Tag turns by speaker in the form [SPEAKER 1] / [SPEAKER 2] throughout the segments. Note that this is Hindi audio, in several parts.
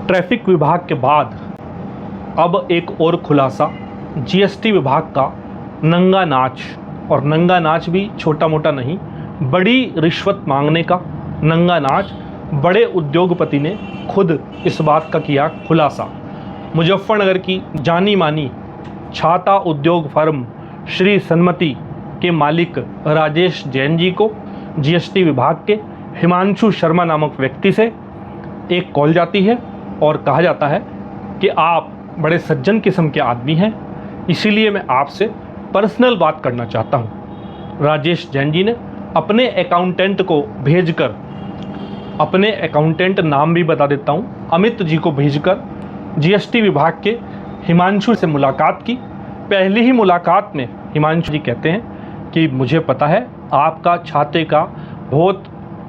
[SPEAKER 1] ट्रैफिक विभाग के बाद अब एक और खुलासा जीएसटी विभाग का नंगा नाच, और नंगा नाच भी छोटा मोटा नहीं, बड़ी रिश्वत मांगने का नंगा नाच बड़े उद्योगपति ने खुद इस बात का किया खुलासा। मुजफ्फरनगर की जानी मानी छाता उद्योग फर्म श्री सन्मति के मालिक राजेश जैन जी को जीएसटी विभाग के हिमांशु शर्मा नामक व्यक्ति से एक कॉल जाती है और कहा जाता है कि आप बड़े सज्जन किस्म के आदमी हैं, इसीलिए मैं आपसे पर्सनल बात करना चाहता हूं। राजेश जैन जी ने अपने अकाउंटेंट को भेजकर, अपने अकाउंटेंट नाम भी बता देता हूं, अमित जी को भेजकर जीएसटी विभाग के हिमांशु से मुलाकात की। पहली ही मुलाकात में हिमांशु जी कहते हैं कि मुझे पता है आपका छाते का बहुत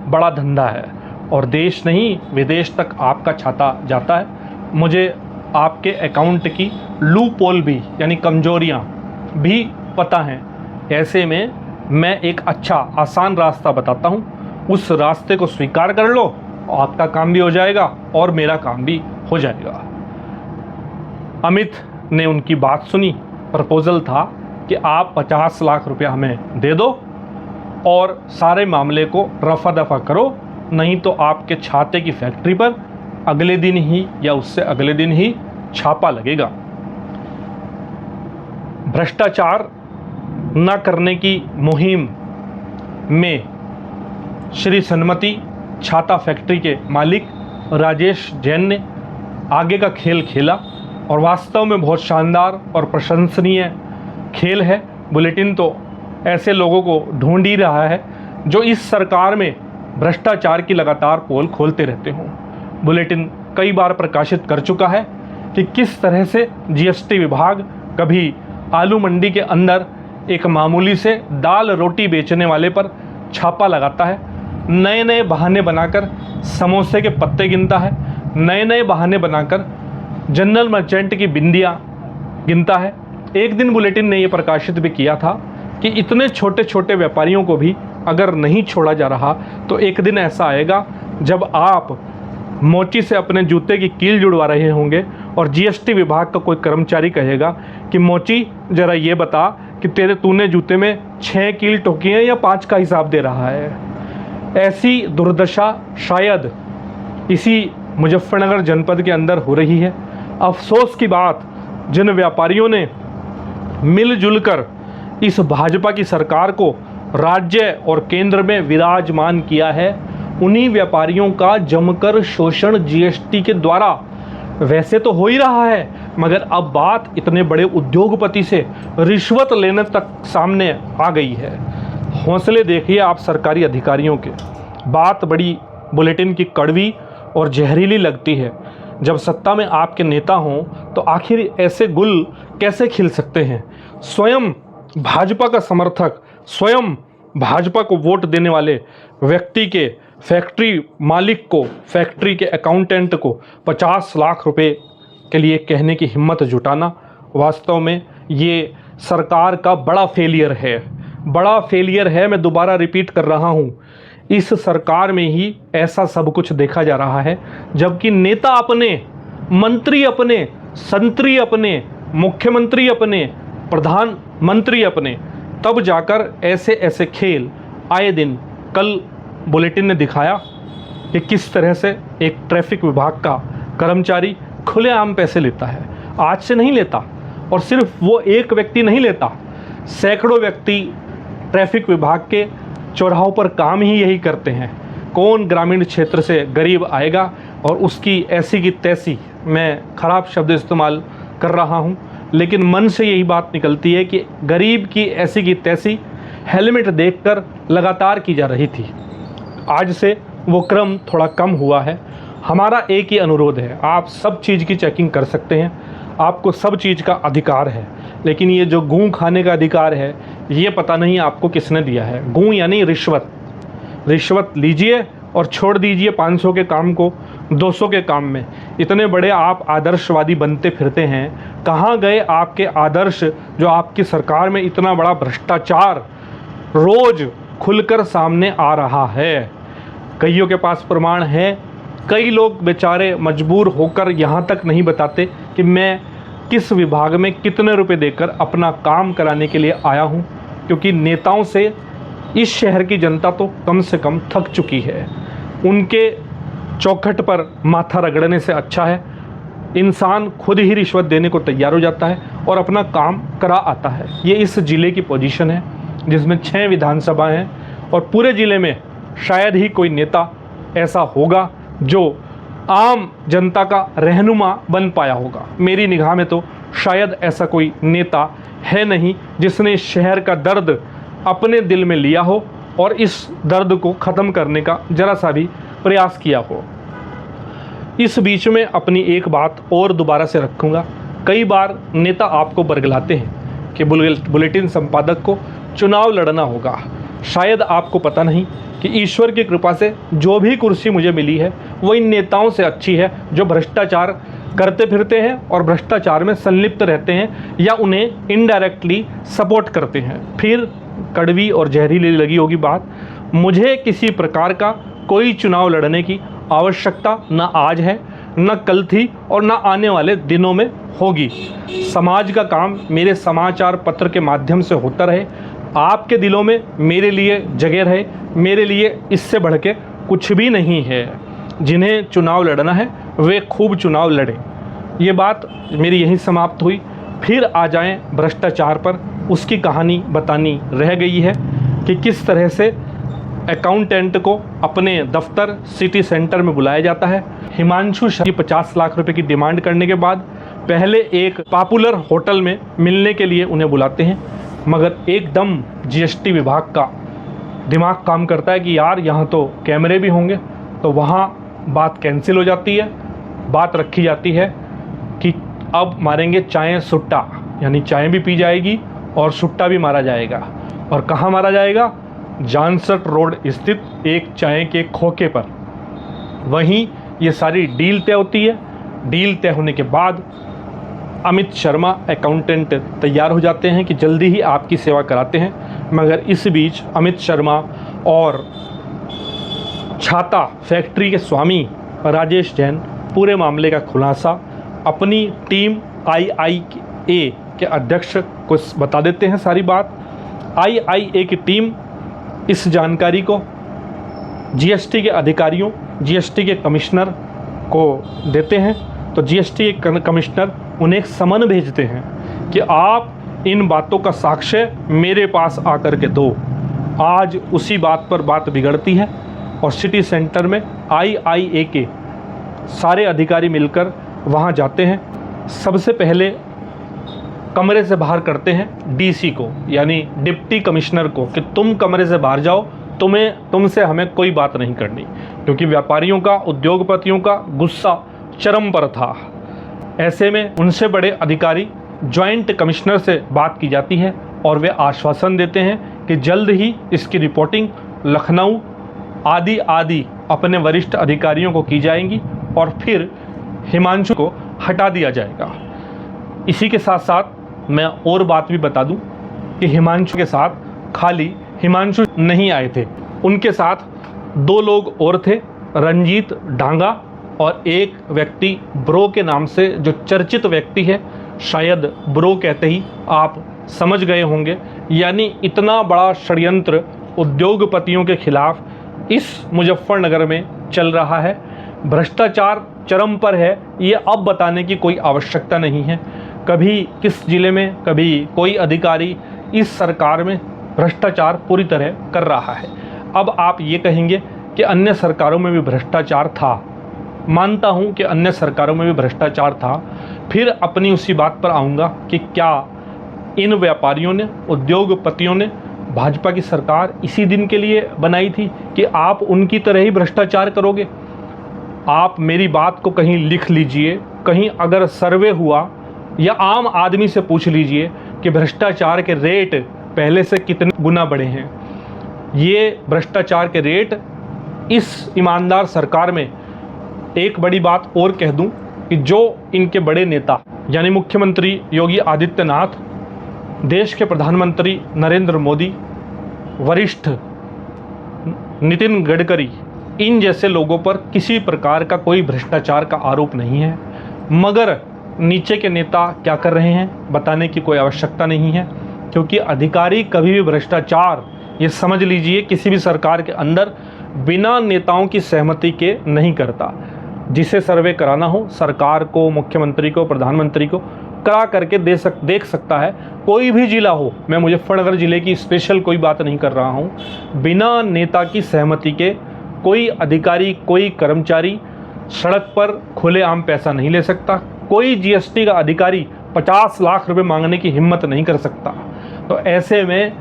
[SPEAKER 1] बड़ा धंधा है और देश नहीं विदेश तक आपका छाता जाता है। मुझे आपके अकाउंट की लूप होल भी यानी कमजोरियां भी पता हैं। ऐसे में मैं एक अच्छा आसान रास्ता बताता हूं, उस रास्ते को स्वीकार कर लो, आपका काम भी हो जाएगा और मेरा काम भी हो जाएगा। अमित ने उनकी बात सुनी। प्रपोजल था कि आप 50 लाख रुपया हमें दे दो और सारे मामले को रफा दफा करो, नहीं तो आपके छाते की फैक्ट्री पर अगले दिन ही या उससे अगले दिन ही छापा लगेगा। भ्रष्टाचार न करने की मुहिम में श्री सन्मति छाता फैक्ट्री के मालिक राजेश जैन ने आगे का खेल खेला और वास्तव में बहुत शानदार और प्रशंसनीय खेल है। बुलेटिन तो ऐसे लोगों को ढूंढ ही रहा है जो इस सरकार में भ्रष्टाचार की लगातार पोल खोलते रहते हों। बुलेटिन कई बार प्रकाशित कर चुका है कि किस तरह से जीएसटी विभाग कभी आलू मंडी के अंदर एक मामूली से दाल रोटी बेचने वाले पर छापा लगाता है, नए नए बहाने बनाकर समोसे के पत्ते गिनता है, नए नए बहाने बनाकर जनरल मर्चेंट की बिंदियाँ गिनता है। एक दिन बुलेटिन ने यह प्रकाशित भी किया था कि इतने छोटे छोटे व्यापारियों को भी अगर नहीं छोड़ा जा रहा तो एक दिन ऐसा आएगा जब आप मोची से अपने जूते की कील जुड़वा रहे होंगे और जीएसटी विभाग का कोई कर्मचारी कहेगा कि मोची जरा ये बता कि तूने जूते में 6 कील ठोकी है या 5 का हिसाब दे रहा है। ऐसी दुर्दशा शायद इसी मुजफ्फरनगर जनपद के अंदर हो रही है। अफसोस की बात, जिन व्यापारियों ने मिलजुल कर इस भाजपा की सरकार को राज्य और केंद्र में विराजमान किया है, उन्हीं व्यापारियों का जमकर शोषण जीएसटी के द्वारा वैसे तो हो ही रहा है, मगर अब बात इतने बड़े उद्योगपति से रिश्वत लेने तक सामने आ गई है। हौसले देखिए आप सरकारी अधिकारियों के। बात बड़ी बुलेटिन की कड़वी और जहरीली लगती है। जब सत्ता में आपके नेता हों तो आखिर ऐसे गुल कैसे खिल सकते हैं। स्वयं भाजपा का समर्थक, स्वयं भाजपा को वोट देने वाले व्यक्ति के फैक्ट्री मालिक को, फैक्ट्री के अकाउंटेंट को 50 लाख रुपए के लिए कहने की हिम्मत जुटाना, वास्तव में ये सरकार का बड़ा फेलियर है, बड़ा फेलियर है। मैं दोबारा रिपीट कर रहा हूँ, इस सरकार में ही ऐसा सब कुछ देखा जा रहा है, जबकि नेता अपने, मंत्री अपने, संतरी अपने, मुख्यमंत्री अपने, प्रधानमंत्री अपने, तब जाकर ऐसे ऐसे खेल आए दिन। कल बुलेटिन ने दिखाया कि किस तरह से एक ट्रैफिक विभाग का कर्मचारी खुलेआम पैसे लेता है। आज से नहीं लेता, और सिर्फ वो एक व्यक्ति नहीं लेता, सैकड़ों व्यक्ति ट्रैफिक विभाग के चौराहों पर काम ही यही करते हैं। कौन ग्रामीण क्षेत्र से गरीब आएगा और उसकी ऐसी की तैसी, मैं खराब शब्द इस्तेमाल कर रहा हूँ, लेकिन मन से यही बात निकलती है कि गरीब की ऐसी की तैसी हेलमेट देखकर लगातार की जा रही थी। आज से वो क्रम थोड़ा कम हुआ है। हमारा एक ही अनुरोध है, आप सब चीज़ की चेकिंग कर सकते हैं, आपको सब चीज़ का अधिकार है, लेकिन ये जो गूं खाने का अधिकार है ये पता नहीं आपको किसने दिया है। गूं यानी रिश्वत। रिश्वत लीजिए और छोड़ दीजिए 500 के काम को 200 के काम में। इतने बड़े आप आदर्शवादी बनते फिरते हैं, कहाँ गए आपके आदर्श जो आपकी सरकार में इतना बड़ा भ्रष्टाचार रोज खुलकर सामने आ रहा है। कईयों के पास प्रमाण है कई लोग बेचारे मजबूर होकर यहाँ तक नहीं बताते कि मैं किस विभाग में कितने रुपए देकर अपना काम कराने के लिए आया हूँ, क्योंकि नेताओं से इस शहर की जनता तो कम से कम थक चुकी है। उनके चौखट पर माथा रगड़ने से अच्छा है इंसान खुद ही रिश्वत देने को तैयार हो जाता है और अपना काम करा आता है। ये इस ज़िले की पोजीशन है जिसमें 6 विधानसभाएं हैं और पूरे ज़िले में शायद ही कोई नेता ऐसा होगा जो आम जनता का रहनुमा बन पाया होगा। मेरी निगाह में तो शायद ऐसा कोई नेता है नहीं जिसने इस शहर का दर्द अपने दिल में लिया हो और इस दर्द को ख़त्म करने का ज़रा सा भी प्रयास किया हो। इस बीच में अपनी एक बात और दोबारा से रखूँगा। कई बार नेता आपको बरगलाते हैं कि बुलेटिन संपादक को चुनाव लड़ना होगा। शायद आपको पता नहीं कि ईश्वर की कृपा से जो भी कुर्सी मुझे मिली है वो इन नेताओं से अच्छी है जो भ्रष्टाचार करते फिरते हैं और भ्रष्टाचार में संलिप्त रहते हैं या उन्हें इनडायरेक्टली सपोर्ट करते हैं। फिर कड़वी और जहरीली लगी होगी बात। मुझे किसी प्रकार का कोई चुनाव लड़ने की आवश्यकता न आज है, न कल थी और न आने वाले दिनों में होगी। समाज का काम मेरे समाचार पत्र के माध्यम से होता रहे, आपके दिलों में मेरे लिए जगह रहे। मेरे लिए इससे बढ़ के कुछ भी नहीं है। जिन्हें चुनाव लड़ना है वे खूब चुनाव लड़ें। ये बात मेरी यहीं समाप्त हुई। फिर आ जाएं भ्रष्टाचार पर। उसकी कहानी बतानी रह गई है कि किस तरह से अकाउंटेंट को अपने दफ्तर सिटी सेंटर में बुलाया जाता है। हिमांशु शर्मा की 50 लाख रुपए की डिमांड करने के बाद पहले एक पॉपुलर होटल में मिलने के लिए उन्हें बुलाते हैं, मगर एकदम जीएसटी विभाग का दिमाग काम करता है कि यार यहाँ तो कैमरे भी होंगे, तो वहाँ बात कैंसिल हो जाती है। बात रखी जाती है कि अब मारेंगे चाय सुट्टा, यानी चाय भी पी जाएगी और सुट्टा भी मारा जाएगा। और कहाँ मारा जाएगा? जानसठ रोड स्थित एक चाय के खोखे पर। वहीं ये सारी डील तय होती है। डील तय होने के बाद अमित शर्मा अकाउंटेंट तैयार हो जाते हैं कि जल्दी ही आपकी सेवा कराते हैं, मगर इस बीच अमित शर्मा और छाता फैक्ट्री के स्वामी राजेश जैन पूरे मामले का खुलासा अपनी टीम IIA के अध्यक्ष को बता देते हैं सारी बात। IIA की टीम इस जानकारी को GST के अधिकारियों, GST के कमिश्नर को देते हैं, तो GST के कमिश्नर उन्हें एक समन भेजते हैं कि आप इन बातों का साक्ष्य मेरे पास आकर के दो। आज उसी बात पर बात बिगड़ती है और सिटी सेंटर में IIA के सारे अधिकारी मिलकर वहां जाते हैं। सबसे पहले कमरे से बाहर करते हैं DC को, यानी डिप्टी कमिश्नर को, कि तुम कमरे से बाहर जाओ, तुमसे हमें कोई बात नहीं करनी, क्योंकि व्यापारियों का, उद्योगपतियों का गुस्सा चरम पर था। ऐसे में उनसे बड़े अधिकारी जॉइंट कमिश्नर से बात की जाती है और वे आश्वासन देते हैं कि जल्द ही इसकी रिपोर्टिंग लखनऊ आदि अपने वरिष्ठ अधिकारियों को की जाएंगी और फिर हिमांशु को हटा दिया जाएगा। इसी के साथ साथ मैं और बात भी बता दूं कि हिमांशु के साथ खाली हिमांशु नहीं आए थे, उनके साथ 2 लोग और थे, रंजीत डांगा और एक व्यक्ति ब्रो के नाम से, जो चर्चित व्यक्ति है। शायद ब्रो कहते ही आप समझ गए होंगे। यानी इतना बड़ा षड्यंत्र उद्योगपतियों के खिलाफ इस मुजफ्फरनगर में चल रहा है। भ्रष्टाचार चरम पर है, ये अब बताने की कोई आवश्यकता नहीं है। कभी किस जिले में, कभी कोई अधिकारी इस सरकार में भ्रष्टाचार पूरी तरह कर रहा है। अब आप ये कहेंगे कि अन्य सरकारों में भी भ्रष्टाचार था। मानता हूँ कि अन्य सरकारों में भी भ्रष्टाचार था। फिर अपनी उसी बात पर आऊँगा कि क्या इन व्यापारियों ने, उद्योगपतियों ने भाजपा की सरकार इसी दिन के लिए बनाई थी कि आप उनकी तरह ही भ्रष्टाचार करोगे? आप मेरी बात को कहीं लिख लीजिए, कहीं अगर सर्वे हुआ या आम आदमी से पूछ लीजिए कि भ्रष्टाचार के रेट पहले से कितने गुना बढ़े हैं। ये भ्रष्टाचार के रेट इस ईमानदार सरकार में, एक बड़ी बात और कह दूं कि जो इनके बड़े नेता यानी मुख्यमंत्री योगी आदित्यनाथ, देश के प्रधानमंत्री नरेंद्र मोदी, वरिष्ठ नितिन गडकरी, इन जैसे लोगों पर किसी प्रकार का कोई भ्रष्टाचार का आरोप नहीं है, मगर नीचे के नेता क्या कर रहे हैं बताने की कोई आवश्यकता नहीं है, क्योंकि अधिकारी कभी भी भ्रष्टाचार, ये समझ लीजिए, किसी भी सरकार के अंदर बिना नेताओं की सहमति के नहीं करता। जिसे सर्वे कराना हो सरकार को, मुख्यमंत्री को, प्रधानमंत्री को करा करके देख सकता है। कोई भी जिला हो, मैं मुजफ्फरनगर जिले की स्पेशल कोई बात नहीं कर रहा हूँ, बिना नेता की सहमति के कोई अधिकारी, कोई कर्मचारी सड़क पर खुलेआम पैसा नहीं ले सकता। कोई जीएसटी का अधिकारी 50 लाख रुपए मांगने की हिम्मत नहीं कर सकता। तो ऐसे में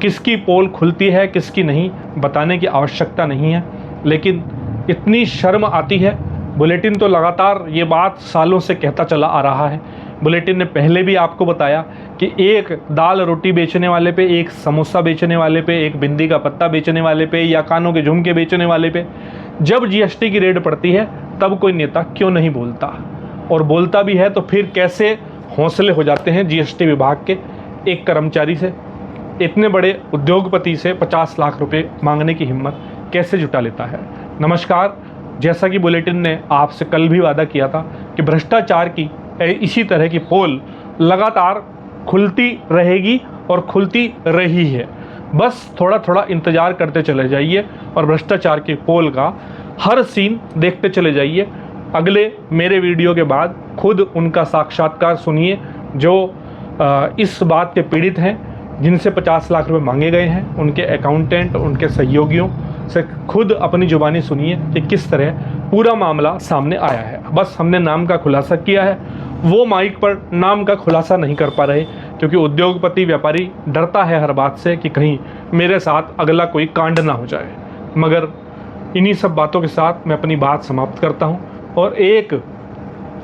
[SPEAKER 1] किसकी पोल खुलती है, किसकी नहीं, बताने की आवश्यकता नहीं है। लेकिन इतनी शर्म आती है, बुलेटिन तो लगातार ये बात सालों से कहता चला आ रहा है। बुलेटिन ने पहले भी आपको बताया कि एक दाल रोटी बेचने वाले पे, एक समोसा बेचने वाले पे, एक बिंदी का पत्ता बेचने वाले पे या कानों के झुमके बेचने वाले पे जब जीएसटी की रेड पड़ती है तब कोई नेता क्यों नहीं बोलता, और बोलता भी है तो फिर कैसे हौसले हो जाते हैं जीएसटी विभाग के एक कर्मचारी से, इतने बड़े उद्योगपति से 50 लाख रुपए मांगने की हिम्मत कैसे जुटा लेता है। नमस्कार, जैसा कि बुलेटिन ने आपसे कल भी वादा किया था कि भ्रष्टाचार की इसी तरह की पोल लगातार खुलती रहेगी और खुलती रही है। बस थोड़ा थोड़ा इंतज़ार करते चले जाइए और भ्रष्टाचार की पोल का हर सीन देखते चले जाइए। अगले मेरे वीडियो के बाद खुद उनका साक्षात्कार सुनिए जो इस बात के पीड़ित हैं, जिनसे 50 लाख रुपए मांगे गए हैं, उनके अकाउंटेंट, उनके सहयोगियों से खुद अपनी जुबानी सुनिए कि किस तरह पूरा मामला सामने आया है। बस हमने नाम का खुलासा किया है, वो माइक पर नाम का खुलासा नहीं कर पा रहे, क्योंकि उद्योगपति, व्यापारी डरता है हर बात से कि कहीं मेरे साथ अगला कोई कांड ना हो जाए। मगर इन्हीं सब बातों के साथ मैं अपनी बात समाप्त करता हूँ और एक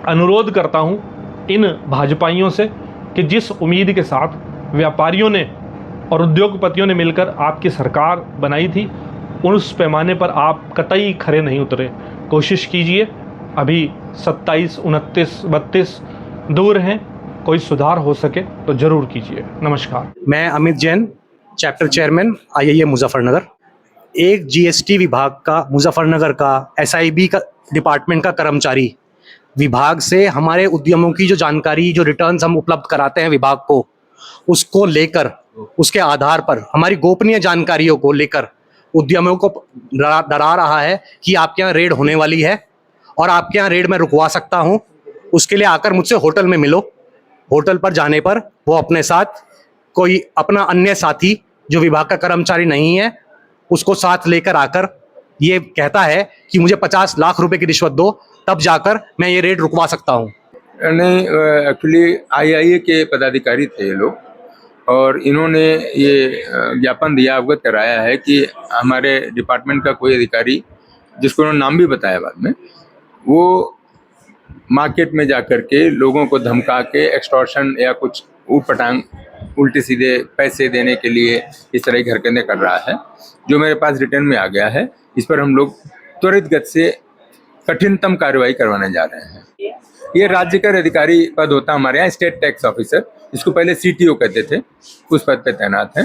[SPEAKER 1] अनुरोध करता हूँ इन भाजपाइयों से कि जिस उम्मीद के साथ व्यापारियों ने और उद्योगपतियों ने मिलकर आपकी सरकार बनाई थी, उस पैमाने पर आप कतई खरे नहीं उतरे। कोशिश कीजिए, अभी 27, 29, 32 दूर हैं, कोई सुधार हो सके तो ज़रूर कीजिए। नमस्कार।
[SPEAKER 2] मैं Amit Jain, chapter chairman IIA Muzaffarnagar. एक जीएसटी विभाग का, मुजफ्फरनगर का SIB का डिपार्टमेंट का कर्मचारी विभाग से हमारे उद्यमों की जो जानकारी, जो रिटर्न्स हम उपलब्ध कराते हैं विभाग को, उसको लेकर, उसके आधार पर हमारी गोपनीय जानकारियों को लेकर उद्यमियों को डरा रहा है कि आपके यहाँ रेड होने वाली है और आपके यहाँ रेड मैं रुकवा सकता हूँ। उसके लिए आकर मुझसे होटल में मिलो। होटल पर जाने पर वो अपने साथ कोई अपना अन्य साथी जो विभाग का कर्मचारी नहीं है उसको साथ लेकर आकर ये कहता है कि मुझे 50 लाख रुपए की रिश्वत दो, तब जाकर मैं ये रेड रुकवा सकता हूँ।
[SPEAKER 3] नहीं, एक्चुअली IIA के पदाधिकारी थे ये लोग, और इन्होंने ये ज्ञापन दिया, अवगत कराया है कि हमारे डिपार्टमेंट का कोई अधिकारी, जिसको उन्होंने नाम भी बताया बाद में, वो मार्केट में जाकर के लोगों को धमका के एक्सटॉर्शन या कुछ ऊटपटांग, उल्टे सीधे पैसे देने के लिए इस तरह की हरकतें कर रहा है, जो मेरे पास रिटर्न में आ गया है। इस पर हम लोग त्वरित गति से कठिनतम कार्रवाई करवाने जा रहे हैं। ये राज्य कर अधिकारी पद होता है हमारे यहाँ, स्टेट टैक्स ऑफिसर, इसको पहले CTO कहते थे, उस पद पे तैनात है।